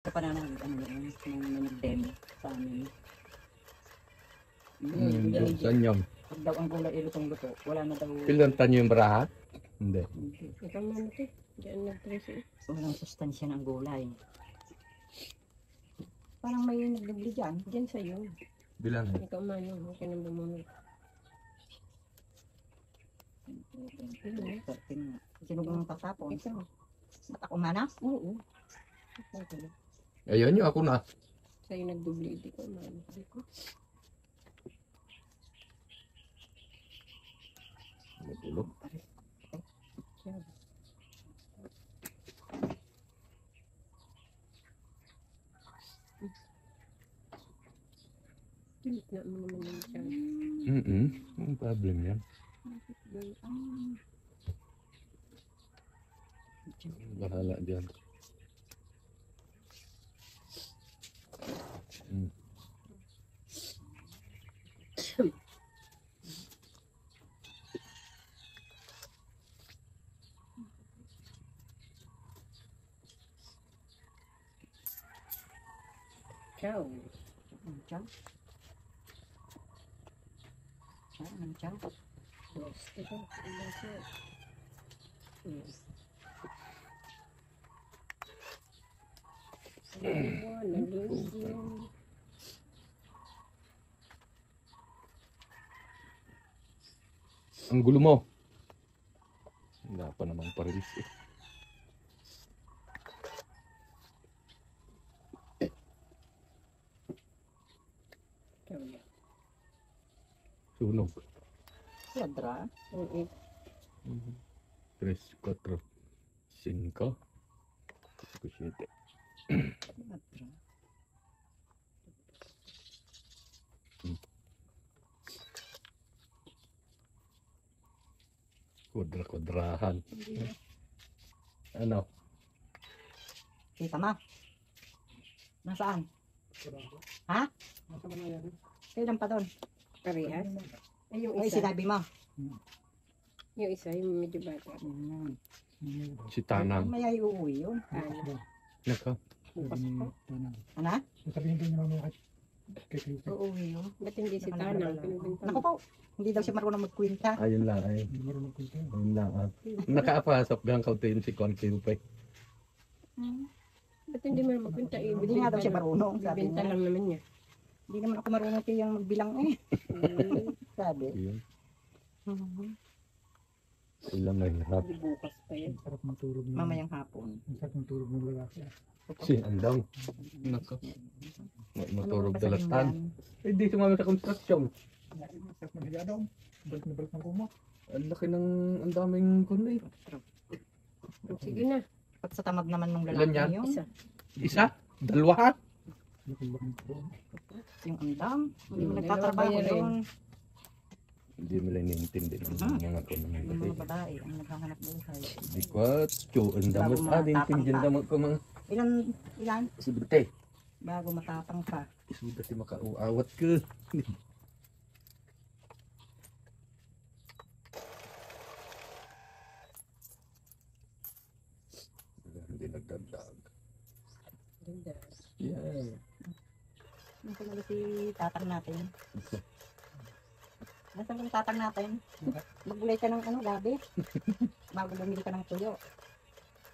Sa pananang ng nag-demo sa amin. Saan yun? Pag daw ang gulay ilutong-luto, wala na daw. Pilantan yung barahat? Hindi. Ikaw man ito. Diyan nag-trace eh. Walang sustansya ng gulay. Parang may nagbibili dyan. Diyan sa'yo. Bilang. Ikaw man yun. Huwag ka nang bumunod. Sino bang tatapon? Ikaw. Ba't ako manas? Oo. Ayun yung ako na. Sa'yo nagdubli. Di ko man. Di ko. Matulog. Pilit na mo naman yung siya. Ang problem yan. Bahala dyan. Ciao. Diyan. Diyan. Yes. Ito. Ito. Ang gulo mo. Wala pa namang pa-release eh. Sunog. Quadra. 3, 3, 4, 5. 7. Quadra. Kwadra-kwadrahan. Ano? Kita mo. Nasaan? Ha? Kailan pa doon? Parehas. Ay, yung Ay, isa. sinabi mo. Yung isa, yung medyo bata. Si Tanang. May ay uuwi yun. Ano? Naka. Bukas pa. Ano? Sabihin din niya mamaya kay Uuwi yun. Ba't hindi si Tanang? Pinubinta Naku po. Hindi daw siya marunong magkwenta. Ayun lang ay. Hindi mo rin magkwento. Ayun lang ah. Nakaapasok gang kautin si Conquil pa. Ba't hindi mo magpunta? Hindi nga daw siya marunong. Sabi Bibinta niya. lang naman niya. Hindi naman ako marunong kayang magbilang eh. Sabi. Ayun. Ilang mahirap. Hindi bukas pa yan. Ang sarap ng tulog ng Mamayang hapon. Ang sarap ng tulog ng lalaki. Si Andang. Naka. Matulog Ano ba dalatan. sabihin Eh di sumama sa construction. Ang sarap ng higa daw. Balik na balik ng kumot. Ang laki ng ang daming kundi. Sige na. Pag sa tamad naman ng Ilan lalaki yan? yun. Isa. Isa? Dalawa? Laki-laki ng tulog. Yung andang. Hindi mo Dalawa nagtatrabaho ba yan rin? yun. Hindi mo lang nintindi ng mga kundi. Yung mga babae ang naghahanap buhay. Di ko at ang damot. Ah, nintindi damot ko mga Ilan? sibinte. Bago matapang pa. Sudah si makauawat ke. Hindi nagdadag. Ganda. Yeah. Yung pala si tatang natin. Nasaan yung tatang natin? Maggulay ka ng ano, gabi. Bago bumili ka ng tuyo.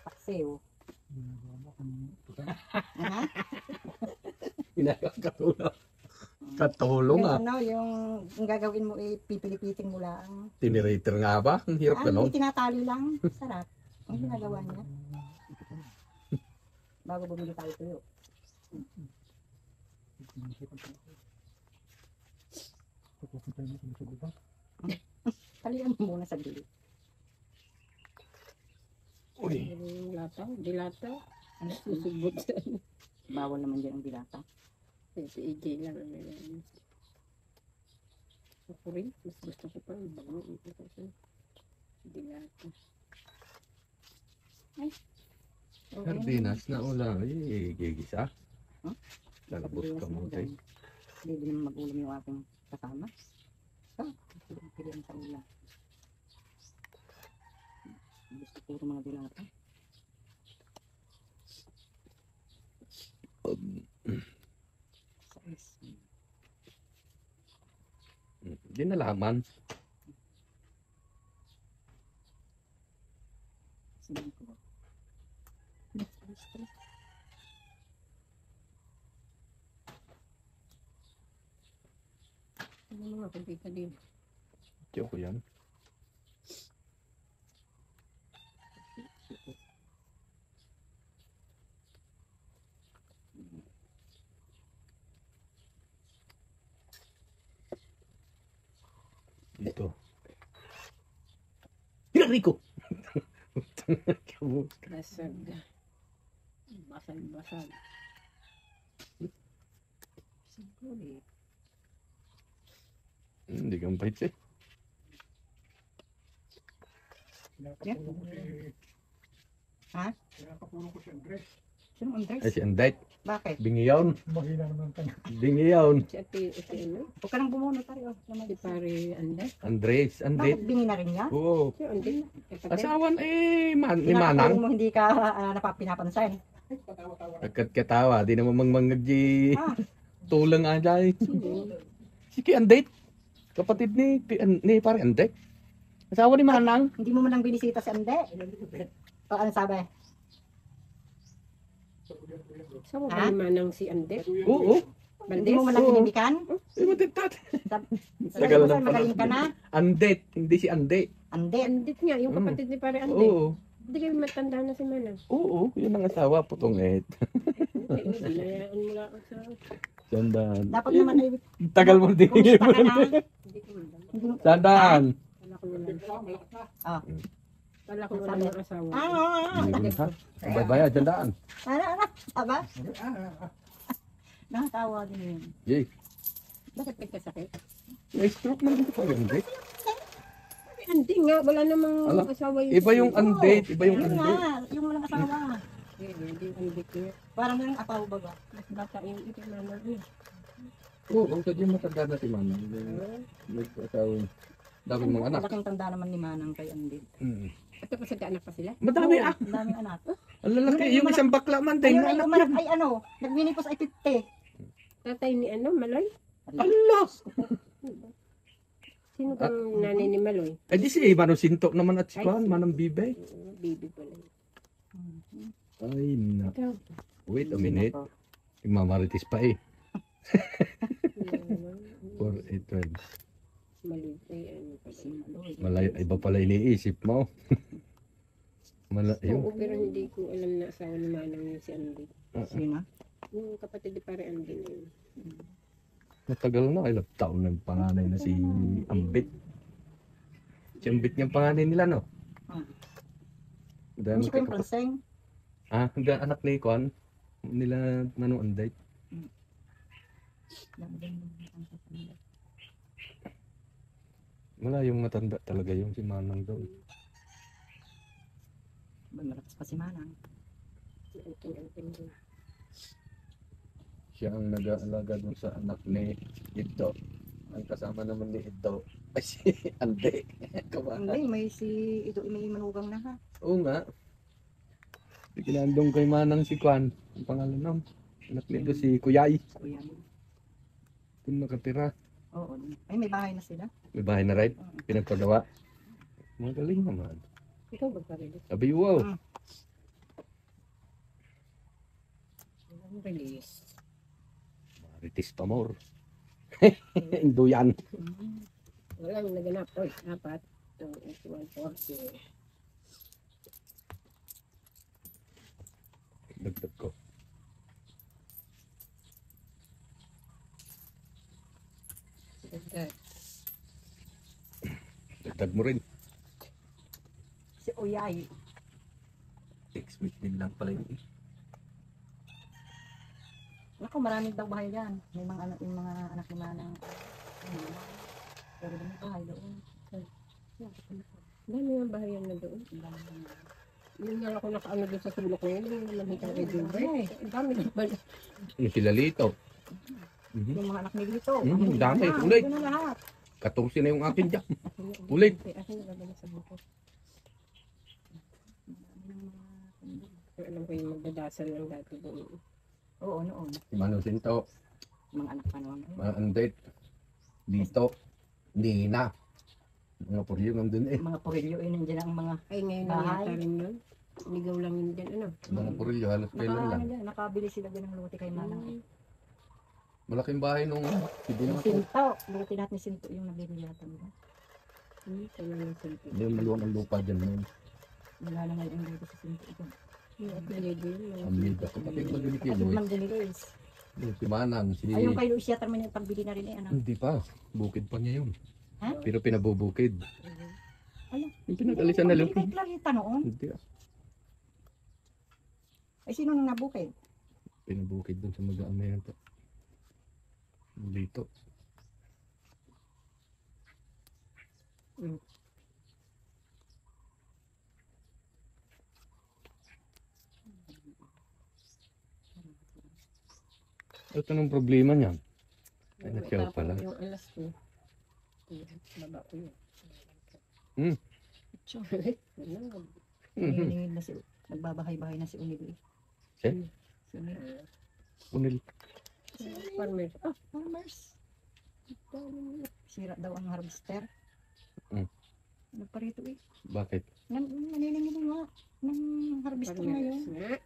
Paksiw. Ano? Pinakakatulong. Katulong Yung ah. ano, yung gagawin mo pipilipitin mo lang. Tinirator nga ba? Ang hirap ka no? Hindi tinatali lang. Sarap. Ang ginagawa niya. Bago bumili tayo tuyo. Talian mo muna sa gilid. Uy. Yung lata. Dilata. Ano? Susubot sa ano. Bawal naman dyan ang dilata. Si AJ lang. Ano yan. Ako rin. Mas gusto ko pa. Bago. Dilata. Ay. Sardinas na ulam. Eh, gigisa. Huh? Lalabos ka mo tayo. Hindi din mag-ulam yung aking kasama. Pilihan sa ulam. Gusto puro mga dilata. Hindi nalaman. Sige ko. Ano mga pagkita din. Tiyo ko yan. Dito. Hinari ko! Basag. Basag. Siguro eh. Hindi kang pahit eh. Pinapapulong ko si... Ha? Pinapapulong ko si Andres. Sino Andres? Ay si Andet. Bakit? Bingi yun. Mahina naman tayo. Bingi yun. Si ate, ano? Huwag ka nang bumono tayo. Si pare Andes. Andres. Bakit Andet. bingi na rin niya? Oo. Si Andes. Asawan eh. Ni Pinapapulong Manang. mo hindi ka pinapansin. Patawa-tawa. Agkat katawa. Di naman mangmangagji. Ah, Tulang ajay. Si Ki Andet. Kapatid ni pare Andet. Asawa ni Manang. hindi mo man lang binisita si Ande. O ano sabi? Sa mo Ha? ba manang si Andes? Oo. Hindi mo man lang Oo. hinimikan? Eh, matitat. Sabi Tagal mo na saan pala. magaling ka na? Andet. Hindi si Ande. Ande. Andes nga, yung kapatid ni pare Andes. Oo. Hindi kayo matanda na si Manang. Oo. Yun ang asawa. Putong Hinayaan mo lang ako sa... Sandaan. Dapat naman ay Tagal mo din. kumusta ka na? Hindi ko man. Hindi mo- Sandaan. Wala ko wala. Ah. Wala ko wala ng asawa. Meron ha? Bye-bye, sandaan. Ano? Aba? Nakatawa din yun. Yay. Bakit nagkasakit? May stroke na rin pala, hindi? Hindi nga, wala namang Ala, asawa yun. Iba yung undate, iba yung Yun undate. nga, yung walang asawa. Hindi yung Andes nga. Parang yung apaw baga. Mas bata yung ito Manang eh. Oo, ang sadyang matanda na si Manang. May asawa. Daming mga anak. Malaking tanda naman ni Manang kay Ande. At tapos nagkaanak pa sila? Madami ah. Ang daming anak. Ang lalaki. Yung isang bakla man din. Ayun ay Anak umarap yun. ay ano, nagminipos ay 50. Tatay ni ano, Maloy? Allah! Sino kang nanay ni Maloy? Eh di si Manong Sintok naman at si Kwan, Manong Bibe. Baby pala. Ay na. Ikaw. Wait a minute. Mamaritis pa eh. 4, 8, 12. Maloy. Ay, ano pala. Malay, iba pala iniisip mo. Oo, Yun. pero hindi ko alam na asawa ni Manang yun si Andy. Sino? Yung kapatid ni pare Andy na yun. Matagal na, ilang taon na panganay na si Ambit. Si Ambit niyang panganay nila, no? Ah. Dahil Hindi ko yung pranseng. hindi anak ni Kwan. Nila Manong Anday. Wala yung matanda talaga yung si Manang doon. Malakas pa si Manang. Siya ang nag-aalaga doon sa anak ni Ito. Ang kasama naman ni Ito ay si Anday. Hindi, may si ito may manugang na ha. Oo nga. Kinandong kay Manang si Kwan. Ang pangalan nun. Anak nito si Kuyay. Kuya. Doon nakatira. Oo. Ay, may bahay na sila. May bahay na right. Pinagpagawa. Magaling naman. Ikaw magparilis. Abi wow. Ang release. Maritis pa more. Induyan. Walang naganap. Oy, 4. 1, 4. Dagdag ko. Dagdag. Dagdag mo rin. Si Oyay. 6 weeks din lang pala yun. Naku, maraming daw bahay yan. May mga anak, yung mga anak ni Manang. Pero may bahay doon. Dami ang bahayan na doon. Yung nga ako nakaano doon sa sulok ko yun. Yung namita kay Gilbert. Ang dami na ba? Yung sila Lito. Yung mga anak ni Lito. Dami. Ulit. Ito na lahat. 14 na yung akin dyan. Ulit. Akin na ba sa buko? Alam ko yung magdadasal ng dati doon. Oo, noon. Si Manong Sinto. Mga anak pa noon. Mga Andet. Dito. Hindi na. Mga puryo nandun eh. Mga purilyo, nandiyan ang mga Ay, ngayon na Bahay. yata rin yun. Ligaw lang yun dyan, ano? Mga puryo, halos kailan lang. nakabili sila din ng luti kay Manang. Malaking bahay nung Yung Sibino. Sinto, luti natin ni Sinto yung nabili yata nila. Kailan lang silpi. Yung maluwang ang lupa dyan nun. Wala na ngayon yung luti sa Sinto ito. At naligo yun. Ang liit ako. Kapag magaling kay Kapatid Luis. man din ni Luis. Yung si Manang, si... Ay, yung kay Luis yata man yung pagbili na rin eh, ano? Hindi pa. Bukid pa niya yun. Ha? Pero pinabubukid. Ano? Yung pinag-alisan na Pagbili lang. kay Clarita noon. Hindi ah. Ay, sino nang nabukid? Pinabukid dun sa magaan na yan to. Dito. Ito nung problema niya. Ay, nasyaw pala. Yung alas ko. Baba ko yun. Tiyo. Ano? Nangingid na si, nagbabahay-bahay na si Unil. Si? Si Unil. Unil. Farmer. Ah, Farmers. Sira daw ang harvester. Mm. Ano pa rito eh? Bakit? Naniningin nga ng harvester farmers ngayon. nga.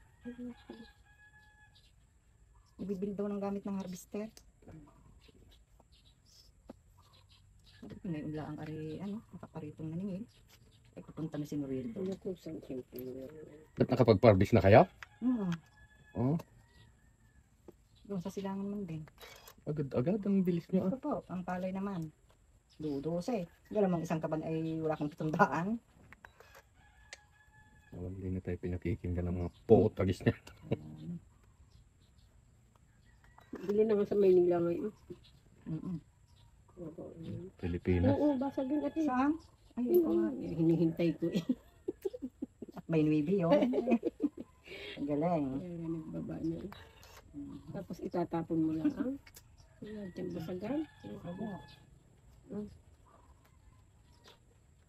Ibibuild daw ng gamit ng harvester. Sabi ko ngayon lang ari, ano, nakaparitong naningin. Ay pupunta na si Noriel doon. Ano kung saan siyempre. Ba't nakapag-parvis na kaya? Oo. Oo. Doon sa silangan man din. Agad-agad ang bilis niyo ah. Ito po, ang palay naman. 12. Galamang isang kaban ay wala kang 700. Hindi na tayo pinakikinggan ng mga potagis niya. Bili naman sa Maynila ngayon. Pilipinas. Oo, basag yun ate. Saan? Ay, ito nga. Hinihintay ko eh. At may nuibi yun. Ang galing. Kaya nagbaba na eh. Tapos itatapon mo lang ang. Diyan basagan.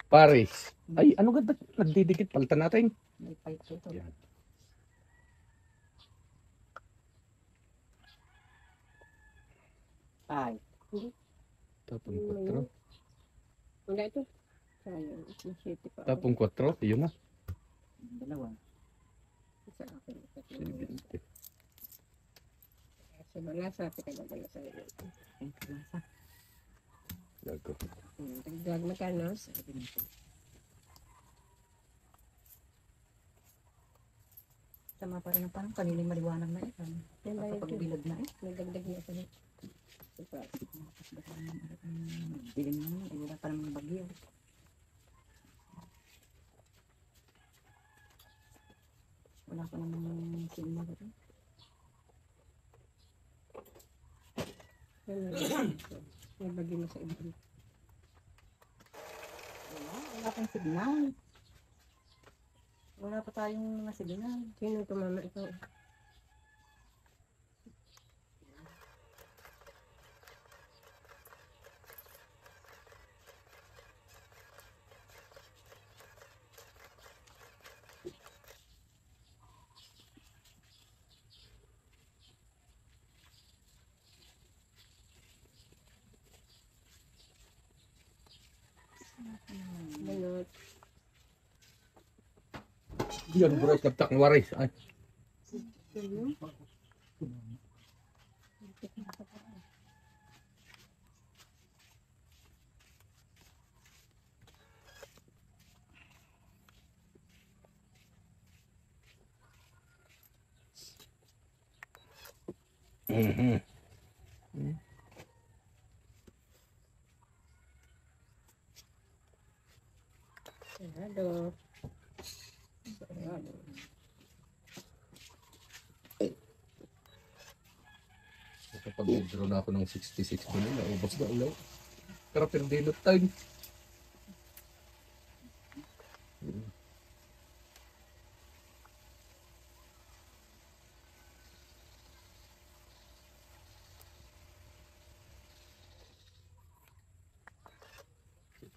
Paris. Ay, ano ganda? Nagdidikit. Palitan natin. May pipe dito. Yan. Ay. Tapong 4. Wala ito. Sayang. Yung 7 pa. Tapong 4. Yun na. Dalawa. Sa akin. 70. Sa balasa. Pinagdala sa iyo. Ay, kalasa. Gago. Dagdag magkano? Tama pa rin ang parang kanina maliwanag na eh. Yan ba yun? Kapag-bilad na eh. Nagdagdag niya sa Dilim na naman. Ay, wala pa naman bagyo. Wala pa naman signal. May bagay mo sa ibang. Wala pang signal. Wala pa tayong mga signal. Sino tumama ito? Balot. Yan, bro. Kaptak ng waris. Ay. Sarado. Sarado. Kapag nag-draw na ako ng 66 ko na, naubos na ulit. Pero perdilot time.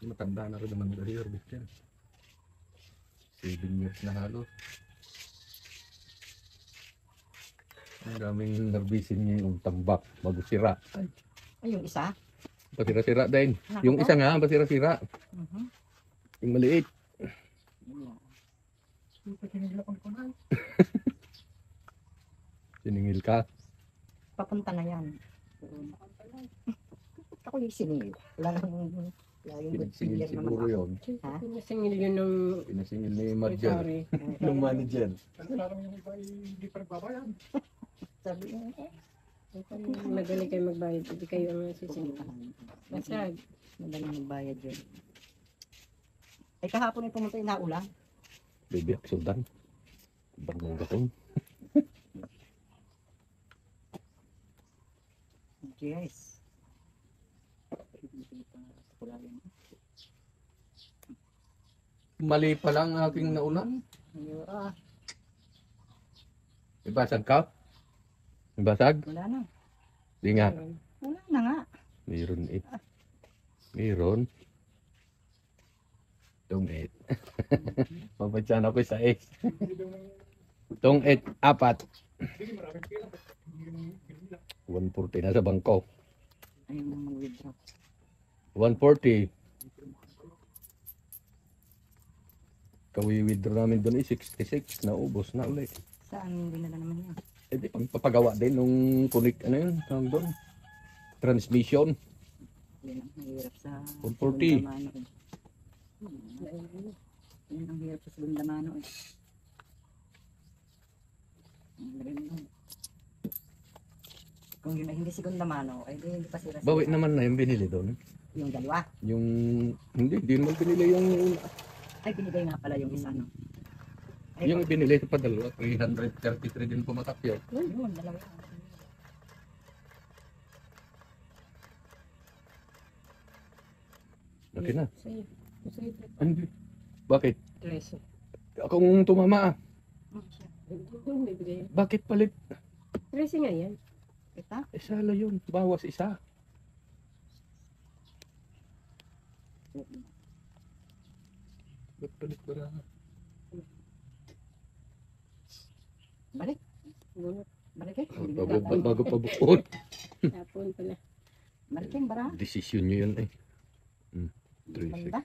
Matanda na rin naman dahil orbit yan. 7 years na halos. Ang daming nervisin niya yung tambak bago sira. Ay, yung isa? Pasira-sira din. Yung isa nga, pasira-sira. Mhm. Yung maliit. Ito sinigla ko na. Siningil ka. Papunta na yan. Ako yung siningil. Wala nang Pinagsingil singil siguro yun. Ha? Pinasingil yun ng Pinasingil ni manager. may-ari. Ng manager. Kasi wala kami yung iba hindi pa nagbabayad. Sabi niya, Magaling kayo magbayad, hindi kayo ang sisingil. Masag. madaling magbayad yun. Ay kahapon yung pumunta yung naulan. Baby Aksultan. Bangong gatong. Yes. Mali pa lang aking naulan. Ah, May basag ka? May basag? wala na. Di nga. Wala na nga. Meron eh. Meron. Tong 8. Mabadyan ako sa 8. Tong 8, 4. Sige, maraming pila. Hindi yung binila. 140 na sa bangko. Ayun na mag-withdraw. 140. Kawi-withdraw namin doon 66. Naubos na ulit. Saan dinala naman yun? Eh di pagpapagawa din nung connect ano yun, tawag doon. Transmission. Yan ang hirap sa 140. Gundamano eh. Yan ang hirap sa Gundamano eh. Ang lagay mo doon. Kung yun ay hindi si Gundamano, ay di hindi pa sila. Bawi naman na yung binili doon. Yung dalawa. Yung, hindi naman binili yung, Ay binigay nga pala yung isa no. Ay, yung binili sa padalawa, 333 din pumatak yun. yun, dalawa. Okay na. Sa'yo. Sa'yo. Hindi. Bakit? 13. Akong tumama ah. Doon may bigay. Bakit palit? 13 nga yan. Kita? Isa lang yun. Bawas isa. Ba't palit ba na? Balik. Bunot. Balik eh. Hindi Bago, na tayo. bago pa bukod. Tapon pala. Balik yung bara. Desisyon nyo yun eh. 3, 6. Banda.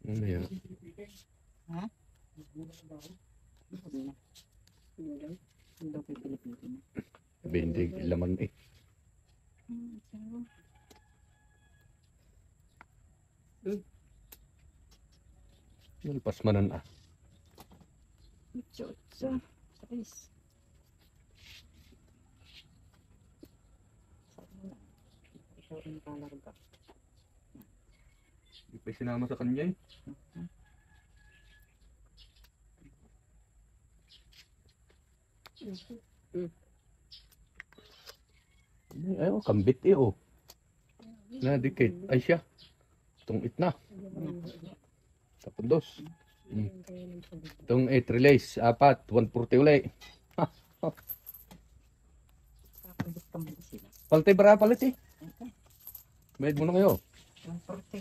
Ano yan? Ha? Hindi na. Bulan. Hindi daw pipilipitin na. Bindig laman eh. Nalpas manan ah. Utso. Saris. Ikaw ang kalarga. Hindi pa sinama sa kanya eh. Ay, oh, kambit eh oh. Nadikit. Ay siya. Tungit na. Tapos 2. Itong 8 release. 4. 140 uli. Kapagod ka mo sila. Palte bara palit eh. Okay. Bayad muna kayo. Ang sorte.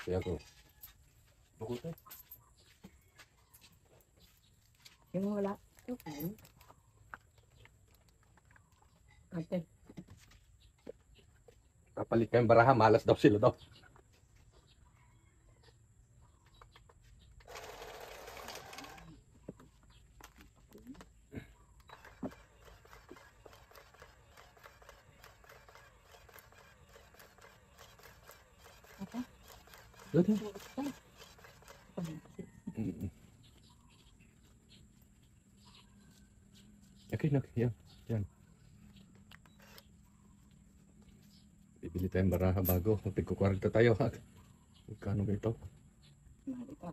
Kaya ko. Bukod eh. Yung wala. Ate. Kapalit kayong baraha. Malas daw sila daw. Okay. Good. Mm. Okay na. Yan. Yan. Bibili tayong baraha bago. Magpigkukwarta tayo ha. Magkano ba ito? Mahal ito.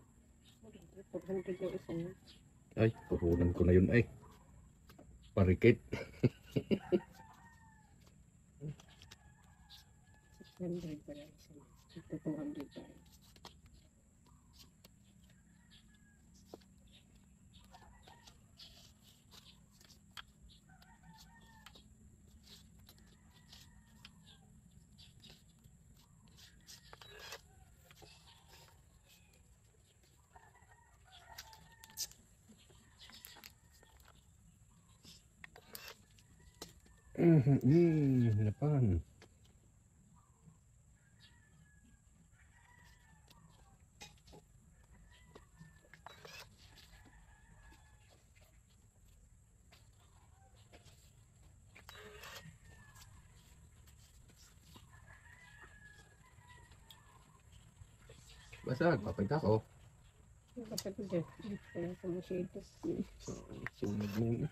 400 yung isa niya. Ay, puhunan ko na yun ay. Parikit. 600 pala isa niya. Ito 200 tayo. Hanapan. Basta, papagta ko. Kapatid eh. Kaya ko masyado. Sunod mo yun.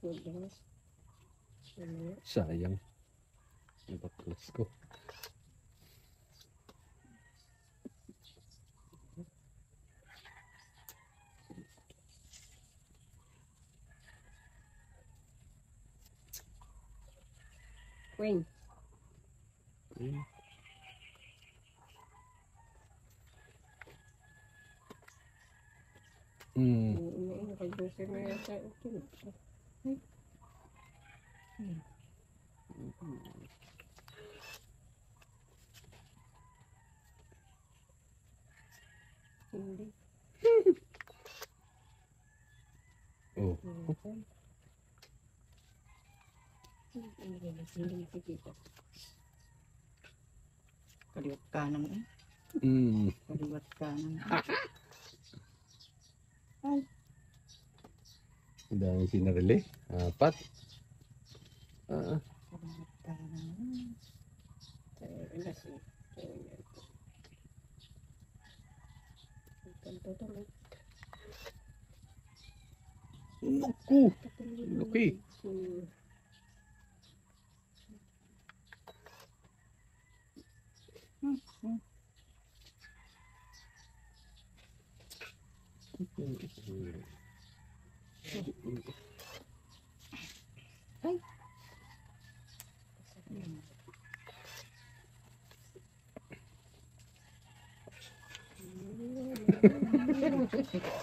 Wala. Wala. Sayang. Napaklas ko. Queen. Nakagusin na yata ito. Hindi. Oh. Hindi kita. Kaliwat kanan eh. Kaliwat kanan. Ay. Ang dami sinarili. Apat. Kaliwat kanan. Ilas eh. Ganito tuloy. Naku! Laki. Ay.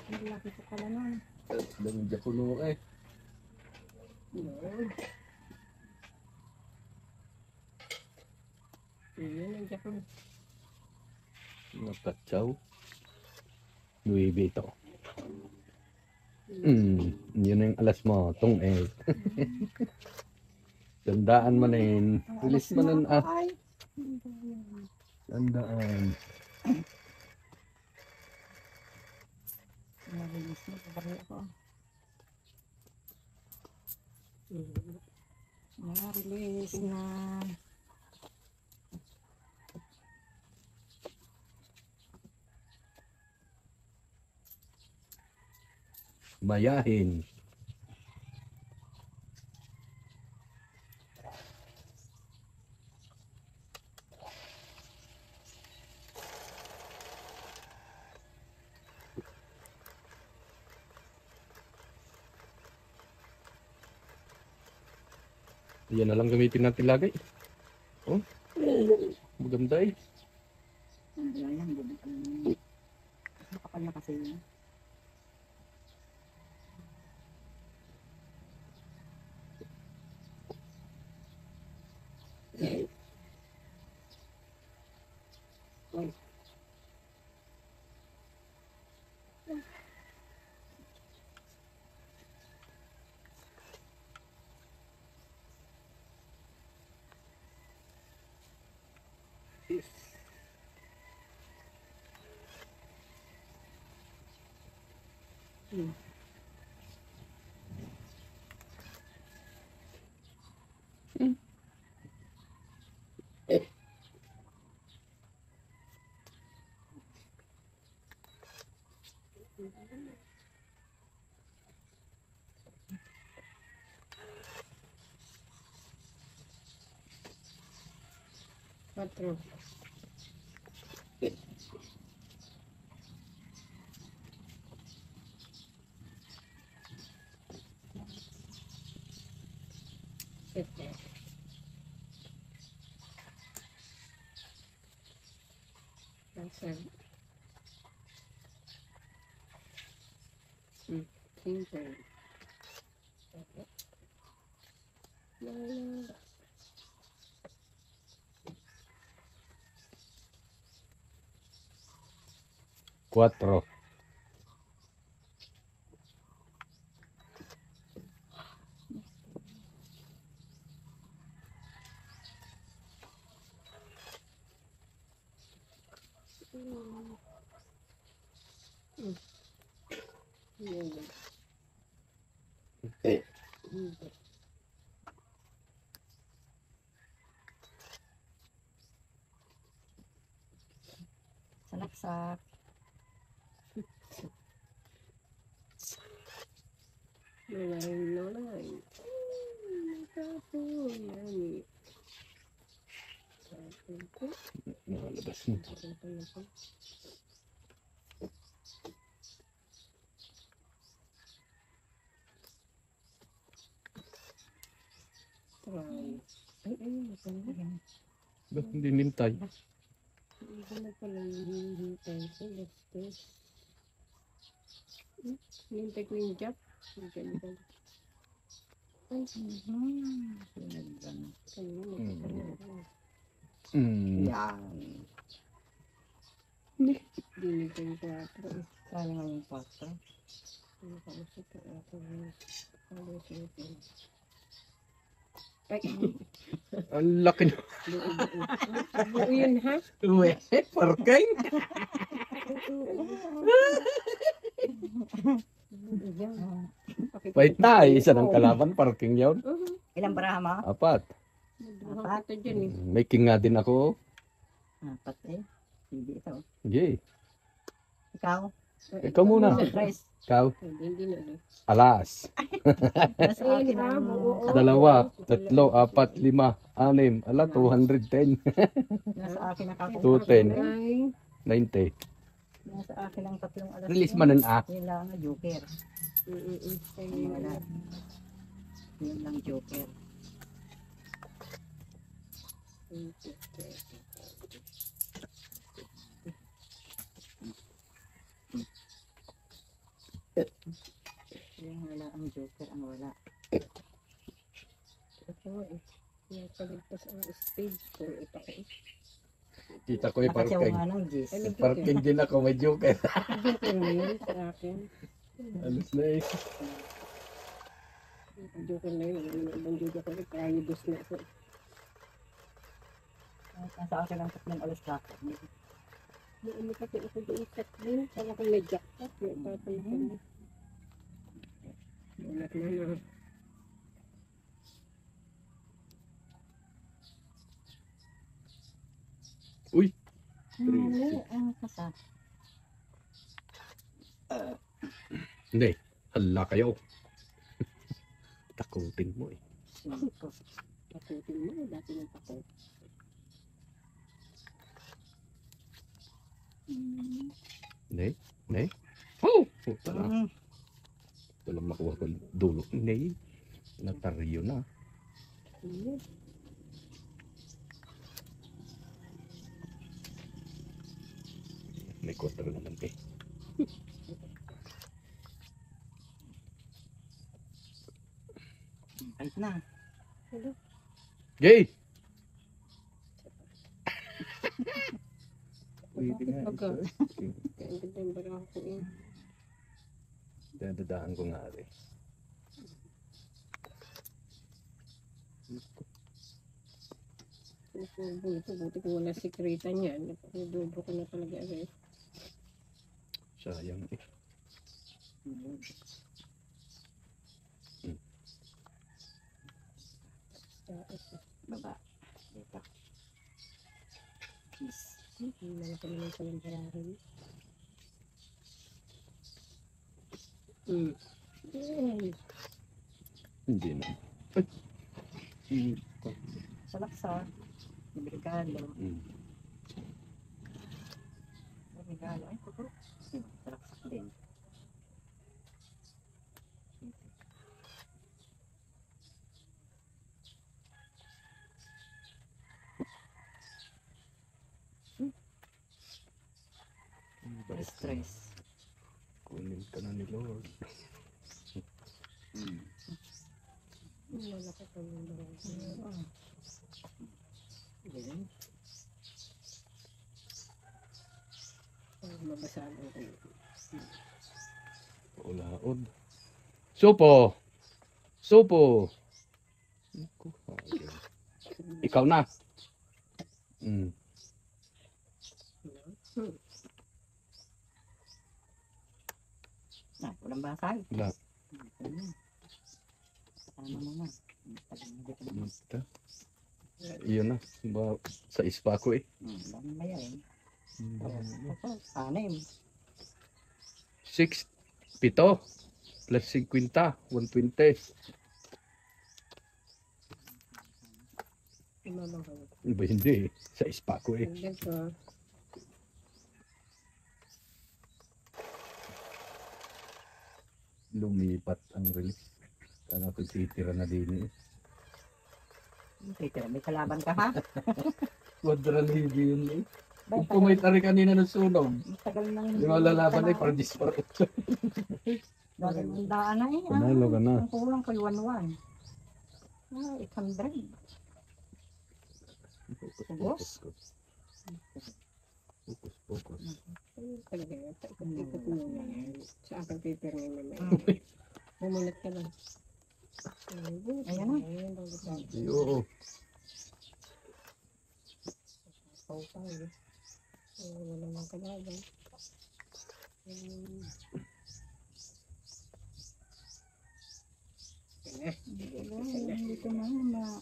Ang laki ko pala nun. Dami japuno eh. Yun. Yun ang Japan. Nakatsaw. Nuibe ito. Yun ang alas mo. Tong eh. Tandaan mo na yun. Bilis mo nun ah. Ay. Tandaan. Narilis na. Pabari ako. Narilis na. Mayahin. Yan na lang gamitin natin lagay. Oh. Maganda eh. Ayan, makapal na kasi yun. Patro. Sete. Pasal. Cinco. Cuatro. Nalay. Tapos, yan. Nakalabas na. Ba't hindi nintay? Hindi na pala hihintay ko. Bastos. Hintay ko yung job. Ganda. Ay, Pinagdan. kanina Mm. nagkakaroon. Yan. Dinito yung 4. Sayang nga yung 4. Ano ka usap ko ako. Ano siya ito? Ay, Ang laki na. buo yun ha? Uwe, parking. Buo yan. Wait na, isa ng kalaban, parking yun. Ilang baraha mo? 4. Magduha kita dyan eh. May king nga din ako. 4 eh. Hindi ito. Yay. Ikaw? Ikaw muna. Tres. Ikaw, Hindi na eh. alas. Nasa akin ang... buo. 2, 3, 4, 5, 6. Ala, 210. Nasa akin ang kakong... 210. Ay, 90. Nasa akin ang 3 alas. Release man ng A. Yun lang ang joker. Ay, Wala. Yun lang joker. Yung wala ang joker ang wala. ito eh. Nakaligtas ang stage ko. Ito ko eh. Kita ko yung Nakasyaw parking. nga ng Jis. Parking din ako, may joker. Joker na yun sa akin. Alas na eh. Joker na yun. Ibang joker ko. Kaya dos na ako. Nasa akin ang 3 alas kakot. Ano kasi ako doon set din. Para kung may jackpot. May tatang ko. Ulat na na. Uy! Mali ang kasa. Hindi. Hala kayo. Takutin mo eh. 5. Takutin mo. Dati ng takot. Hindi. Hindi. Oh! Puta na. Ito lang makuha ko dulo. Hindi. Nataryo na. May quarter naman eh. Kahit na. Gay! Bakit baga? Kaya ang ganda yung baraho ko eh. Dadadaan ko nga rin. Buti ko wala sikreta niyan. Napakidubo ko na talaga rin. Sayang eh. Baba. Dito. Kiss. Malaki naman sa ng baraho. Hindi na. Ay! Sa laksa. May regalo. May regalo. Ay, kuto. Sa laksa din. Stress. Kunin ka na ni Lord. Malaki pa yung baraho. Mabasagan ko yun. Ulaod. Supo! Supo! Naku, okay. Ikaw na. Ah, walang basag. Wala. Tama mo na. Tagal na dito na. Basta. Iyon na. Sa ispa ko eh. Dami ba yan? Anim. 6, 7, plus 50, 120. Tumabang ka. Iba hindi. Sa ispa ko eh. Ganito. Lumipat ang release. Kaya ko titira na din eh. Titira, may kalaban ka ha? Quadral yun eh. Bay, Kung may tari kanina ng sunog, matagal nang yung malalaban ay para disparate. Gagandaan na eh. Panalo ka na. Ang kulang ko 1-1. 800. Focus. Focus. Talaga, ikot-ikot mo yan. Sa aking paper ngayon naman. Bumunot ka lang. Ayan na. Ayan na. Oo. Pau-pau. Wala nang kalaban. Hindi ko na ma...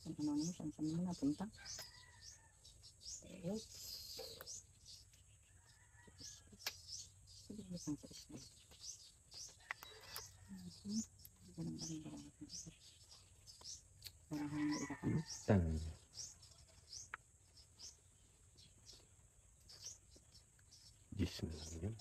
Saan mo napunta? Tang. Diyos na lang yun.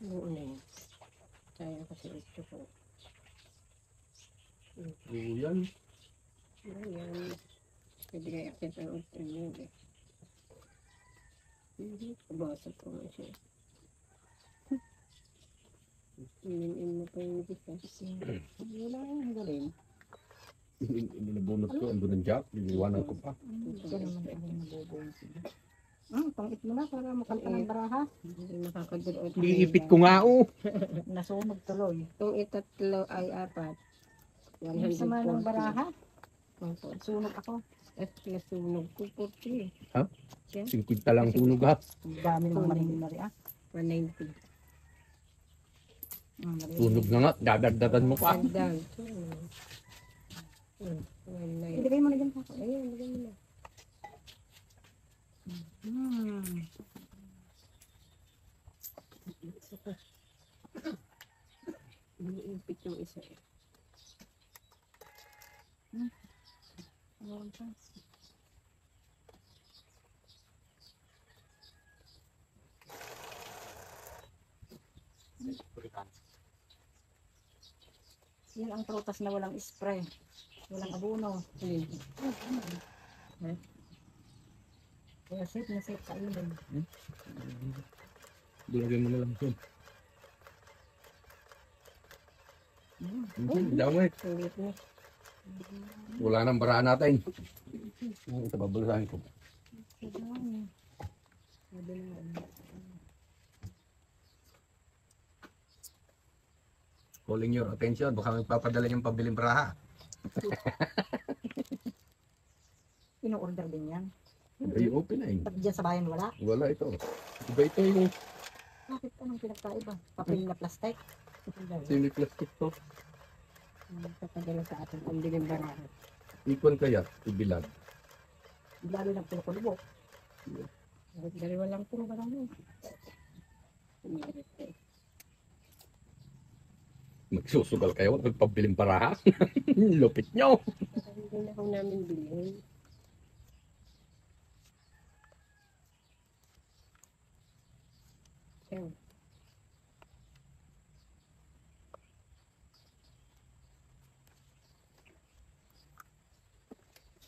Oo na yun. Sayang kasi ito ko. Oo yan. Ayan. Pwede kaya akit ang utang yun eh. Kabasa ko nga siya. In mo pa yung isa. Wala yung galing. Inabunot ko, ando ng jack, iniwanan ko pa. Hindi ka naman ako nabubuhay sila. Pangit mo na para makanta ng baraha. Hindi nakakadurot. Liipit ko nga oh. Nasunog tuloy. Itong itatlo ay 4. Yung sama ng baraha, Opo. sunog ako. At nasunog ko 40. 50 lang tunog ha. Ang dami ng marinari ah. 190. Tunog na nga, dadagdagan mo pa. Agdag. Ilagay mo na dyan ako. Ayan, lagay mo na. Iniipit yung isa eh. Yan ang prutas na walang spray. Walang abono. Alin? Kaya safe na safe kainin. Dulagyan mo na lang yun. Mm. Dami. Ulit na. Wala nang baraan natin. Ito, babalasahin ko. Calling your attention, baka magpapadala yung pabiling baraha. Ino-order din yan. Ay, open na eh. Pag dyan sa bayan wala. Wala ito. Iba ito yung Bakit anong pinagkaiba? Papel na plastic. semi-plastic to. Papadala sa atin ang bilang baraha. Ikon kaya, ibilad. Lalo ng pinukulubok. Dalawa lang pong baraha. Umirit eh. Magsusugal kayo, magpabiling baraha. Lupit nyo. Hindi na ako namin bilhin. Ayan.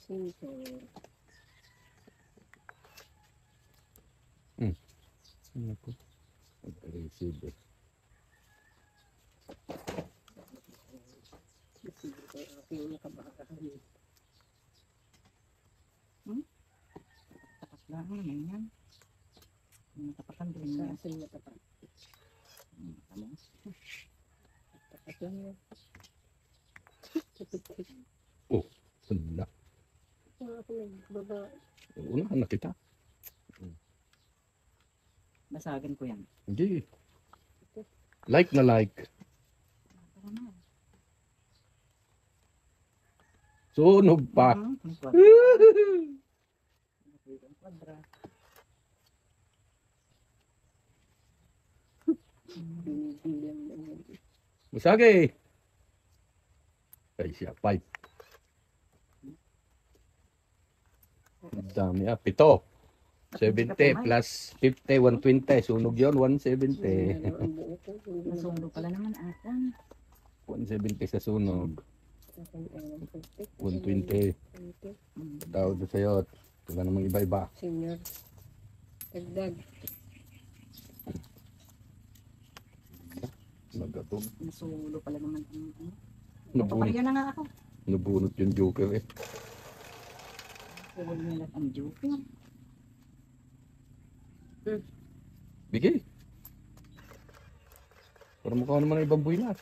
Cinco. Ano po? Mag-receive eh. Sige ko ang aking nakabakahan. Tapat lang naman yan. Yung tapatan din Sa yan. asin na tapat. Tama. Tapat lang yan. Sanda. Ako lang, baba. Unahan na kita. Basagin ko yan. Hindi. Like na like. Tara na. Sunog pa. Ang kwadra. Binibilang na yan. Masagi. Ay siya, 5. Dami 7. 70 plus 50, 120. Sunog yun, 170. Yan ang buo ko. Nasundo pala naman atan. 170 sa sunog. 120. 120. Tawag doon sa'yo. Wala namang iba-iba. Senior. Dagdag. Nagatog. Nasulo pala naman ang ano. Nabunot, Papariya na nga ako. nabunot yung joker eh. Sulo nila ang joker. Bigay. Para mukha naman ang ibang buwilat.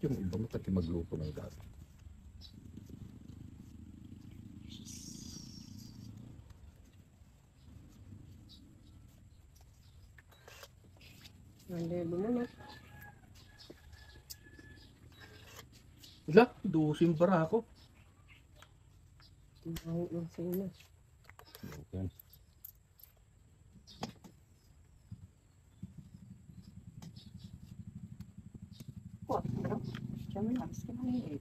Yung iba mo kasi magluto ng gas. Nandelo mo na. Wala, dusin para ako. Tumawag ng sino. Okay. Kwadra. Siya mo lang. Sige na eh.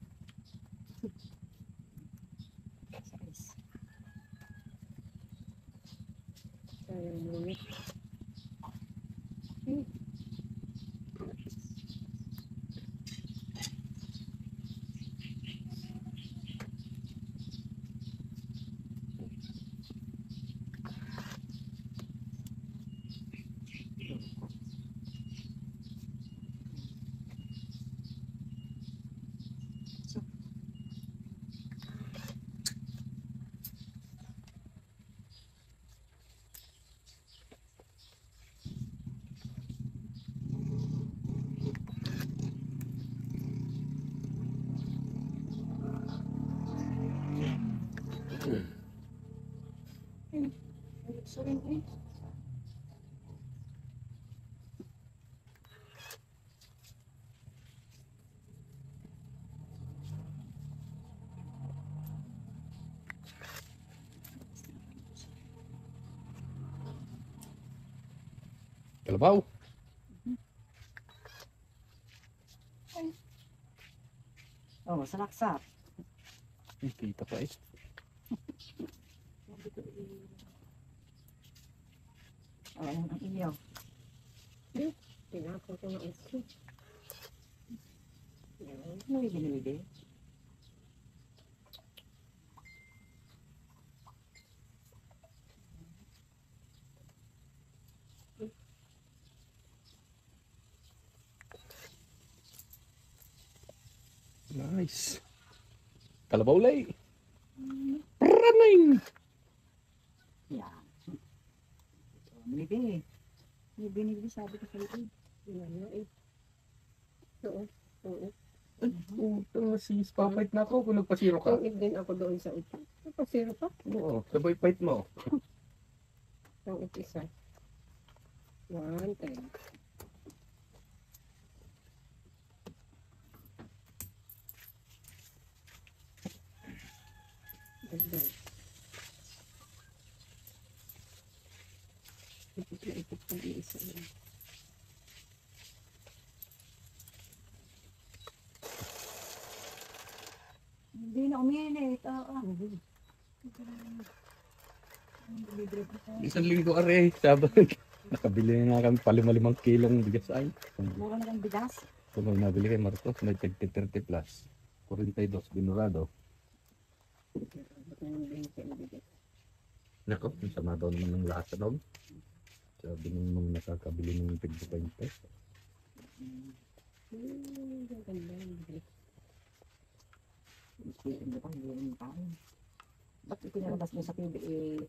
Sayang mo na. Sorry, eh. Kalabaw. Oh, salaksak. Kita pa eh. Oh, ang iyo. Tinapon ko ng ice cream. Nuwidi. Nice. Kalabaw lay. Running. Yan. Nuwidi. Nuwidi sabi ko sa'yo eh. Ano eh. Oo. Oo. Puta, sis, papait na ako kung nagpasiro ka. Tungid din ako doon sa upo. Napasiro pa. Oo, sabay fight mo. Tungid isa. 110. Dagdag. Ipit na ipit pa ang isa yun. Hindi na umilit. Isang linggo are, sabi. Nakabili na nga kami pa 5 kilong bigas ay. Mura na lang bigas. Kung nabili kay Marcos, may 30 plus. 42 binurado. Nako, sama daw naman ng lasa daw. Sabi nung nakakabili ng 20. Hindi pa, hindi rin tayo. Ba't ipinalabas niya sa PBA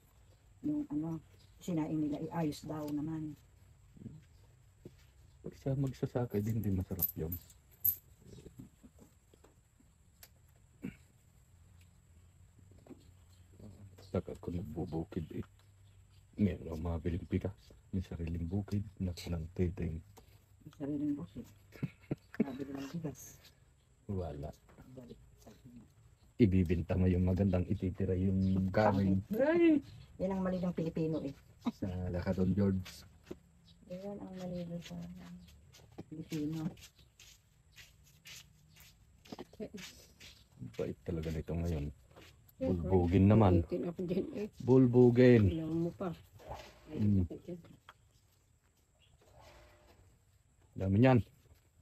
yung ano, sinaing nila, ayos daw naman. Pag sa magsasaka din, hindi masarap yun. Saka ako nagbubukid eh. Meron akong mabiling bigas. May sariling bukid na kanang titing. Yung sariling boss eh. Sabi ng bigas. Wala. Balik sa kanya. Ibibinta mo yung magandang ititira yung kanin. Ay! Yan ang mali ng Pilipino eh. Sa Lakadon George. Yan ang mali doon sa Pilipino. Bait talaga nito ngayon. Bulbugin naman. Itin ako dyan eh. Bulbugin. Ilang mo pa. Mm. Dami yan.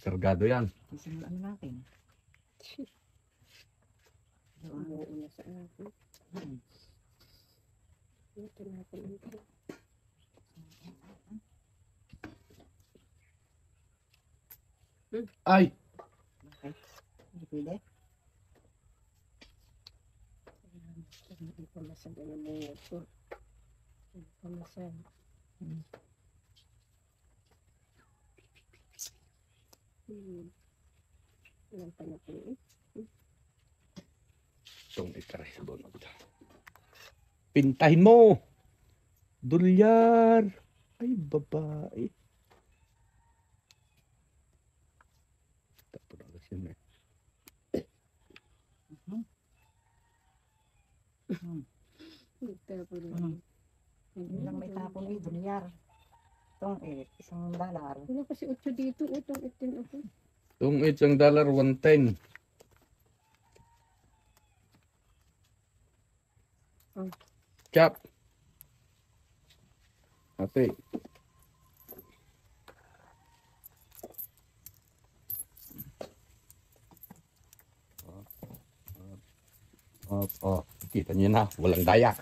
Kargado yan. Isimulan natin. Umuo na sa akin. Hmm. Ito na ako ito. Ay! Okay. Hindi pwede. Hindi pa masagal ang mga ito. Hindi pa masagal. Ilang pa na po eh. Itong ikaray sa bunod. Pintahin mo! Dolyar! Ay, babae. Tapos na siya eh. Tapos Hmm. Hindi lang may tapon eh, dolyar. Itong eh, $1. Wala kasi 8 dito. Itong itin ako. Itong $1, 110. Oh. Chop! Ate. Kita niyo na, walang daya.